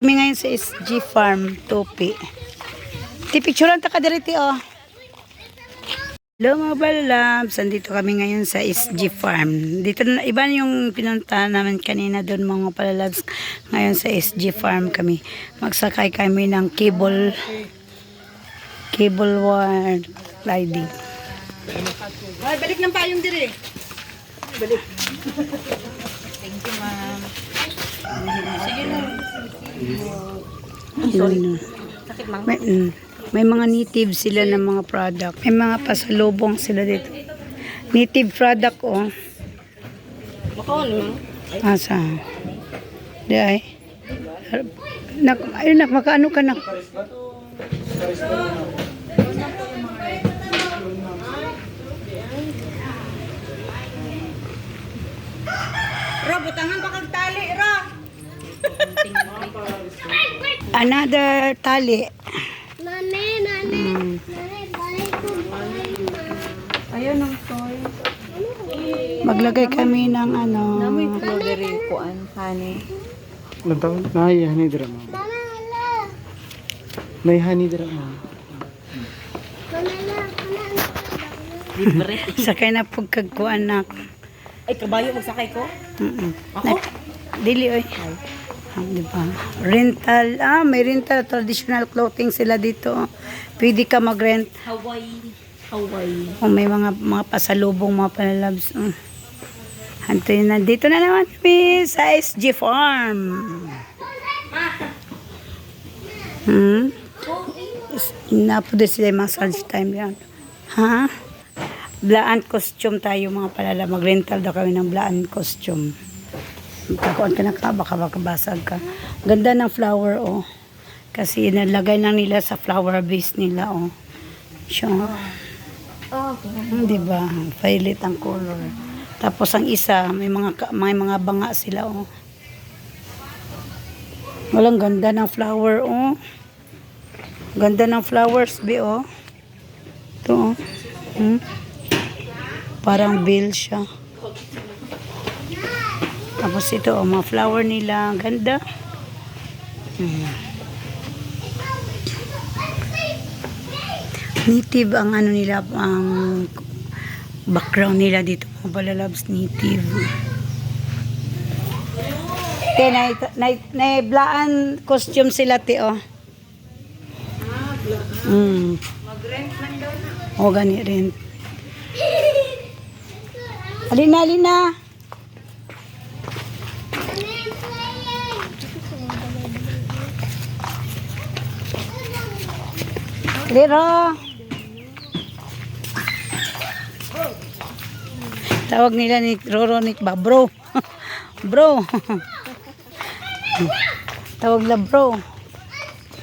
Kami ngayon sa SG Farm, Tupi. Picturean ta ka diriti oh. Hello mga balalabs, andito kami ngayon sa SG Farm. Dito na iba yung pinuntahan namin kanina doon mga balalabs. Ngayon sa SG Farm kami. Magsakay kami ng cable wire gliding. Ay, balik ng payong dire. Balik. Thank you, ma'am. Sige na. Sorry. Sakit, ma'am. May mga native sila ng mga product. May mga pasalubong sila dito. Native product oh. Baka ano, ma'am? Asa? Di ay. Ayun nak, makaano ka nak? Ro, butangan pa kag tali, Ro. Another tali. Nane, balik ko. Ayun ang toy. Maglagay kami ng ano. Namoy floweri kuan, honey. Ilang taon? Nay, honey drama. Mama, hala. Nay, honey drama. Libre. Sakay na pagkagkuan na. Ay, kabayo magsakay ko? Ako? Dili oy. Diba? Rental. May rental. Traditional clothing sila dito. Pwede ka mag-rent. Hawaii. May mga pasalubong, mga palalabs. Hantuin na. Dito na naman kami sa SG Farm. Napudo sila yung massage time yan. Ha? Blaan costume tayo mga palala. Mag-rental daw kami ng blaan costume. Pagkuhan ka na ka, baka basag ka. Ganda ng flower, oh. Kasi nalagay lang nila sa flower base nila, oh. So, diba? Violet ang color. Tapos ang isa, may mga banga sila, oh. Walang ganda ng flower, oh. Ganda ng flowers, be, oh. Ito, oh. Parang bill siya. Tapos ito, oh, mga flower nila. Ganda. Native ang ano nila, ang background nila dito. Mga balalabs, native. Okay, naiblaan costume sila, te, oh. Mag-rent man daw na. O, gani rin. Alina. Lero. Tawag nila ni Roronik ba? Bro. Bro. Tawag la bro.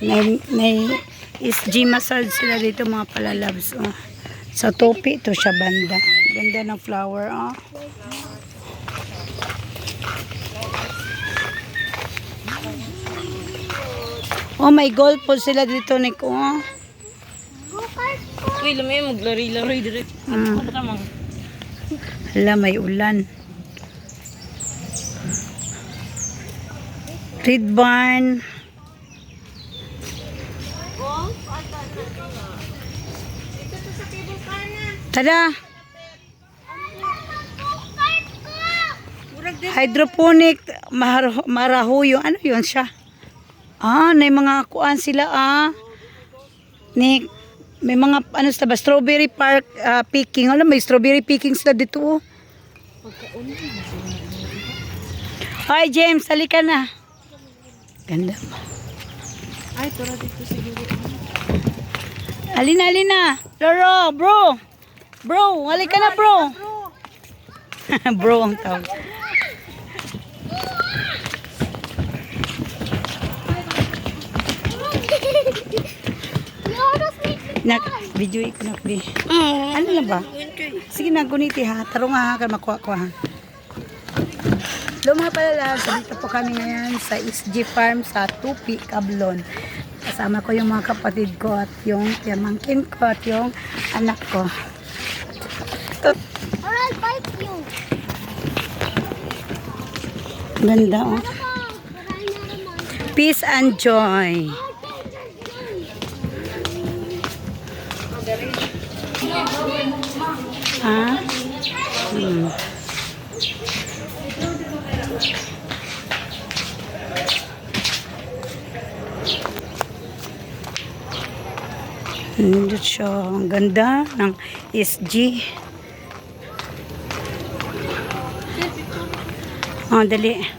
May SG massage sila dito mga palalabs. Oh. Sa topi to siya banda. Ganda ng flower. Oh. Oh, may gold po sila dito ni ko. Oh. Uy, lumay maglari-lari dire. Ano ka mang? Hala, may ulan. Red barn. Tada. Hydroponic marahuyo. Ano yun siya? May mga kuan sila may mga ano sa ba strawberry park picking. Alam may strawberry picking sila dito. Oh. Hi James, halika na. Ganda ba? Ay, tura dito siguro. Alina. Loro, bro, halika na bro. Bro ang tawag. Nak, video ko nak bi. Ano na ba? Sige na, guniti ha. Tarong ha, kan makuha ko ha. Hello mga palalabs, dito po kami ngayon sa SG Farm sa Tupi, Cablon. Kasama ko yung mga kapatid ko at yung pamangkin ko at yung anak ko. Alright, bite you. Ganda oh. Peace and joy. Ha? Hmm. Nandito siya. Ang ganda ng SG. Oh, dali.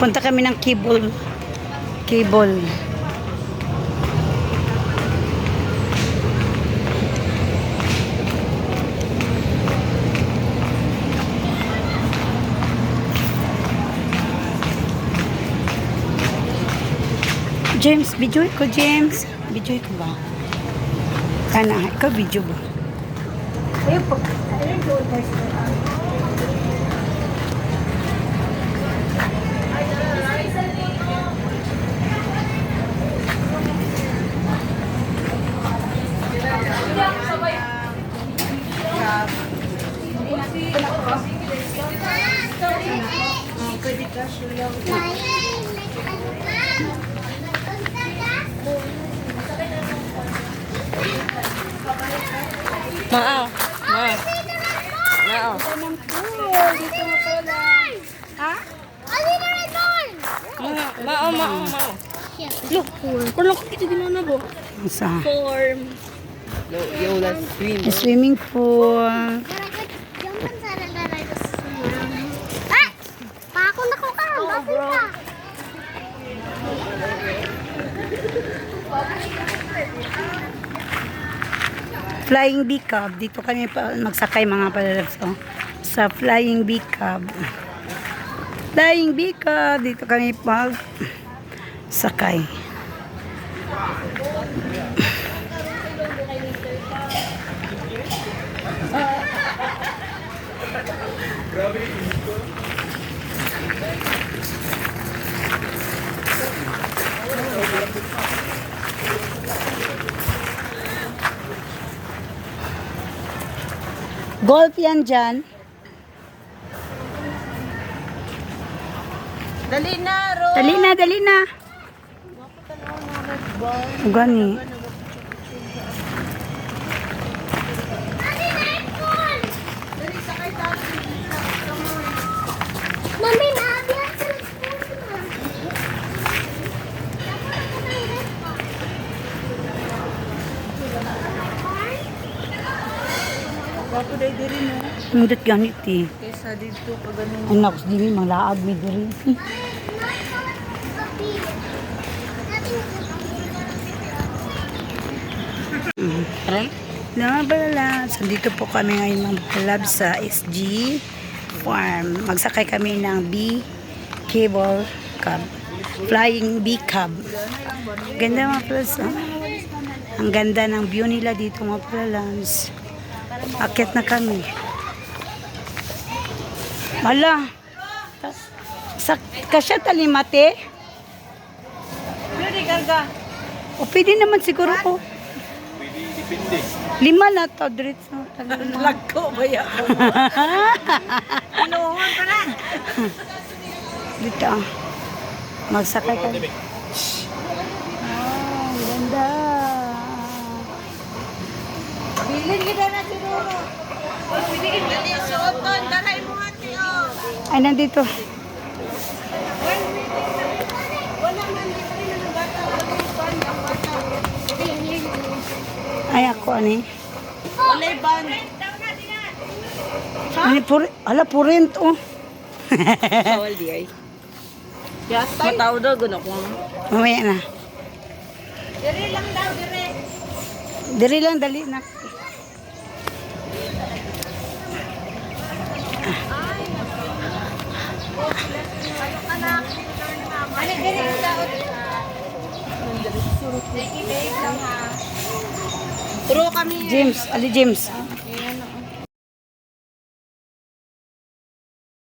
Punta kami ng cable. Cable. James, video ko, James. Video ko ba? Kana, ikaw video ba? Ayun po. Ayun po. Mao. Mao. Mao. Ha? Ano na rin doon? Mao. Look, kung ako kita ginana ba? Sa Form. Yola swim. swimming pool. Jangan sarang-sarang Ah! Pakako na ko ka. Bakit ka? Flying bee cab. Dito kami pa magsakay mga palalabs. Oh. Sa flying bee cab. Flying bee cab. Dito kami pag sakay. Golf yan dyan. Dali na, Ro. Dali na, dali na. Gani. Mami, naabihan sa Wapo day diri no. Hindi ganit eh. Kaysa dito pag ganun. Ang nakus dili, malaag mi diri. Right? Nabala. So dito po kami ngayon mga palab sa SG Farm. Magsakay kami ng bee cable cab. Flying bee cab. Ganda mga palas. Oh. Ang ganda ng view nila dito mga palas. Akit na kami. Wala. Sa kasya talimate. Pwede karga. O pwede naman siguro ko. Lima na to, Dritz. Lagko ba yan? Inuhon pa na. Dito. Magsakay ka. Oh, ganda. Bilin kita na siguro. Pwede kita suot doon. Dalay mo ate oh. Ay, nandito. Wala man dito rin ang bata. Ang bata. Ay, ako, ano eh. Wala ban. Ala, purent, oh. Bawal di ay. Mataw daw gano'n ko. Mamaya na. Diri lang daw, diri. Diri lang, dali na. Ano diri daw? Sige, babe lang ha. Turo kami. James, Ali James.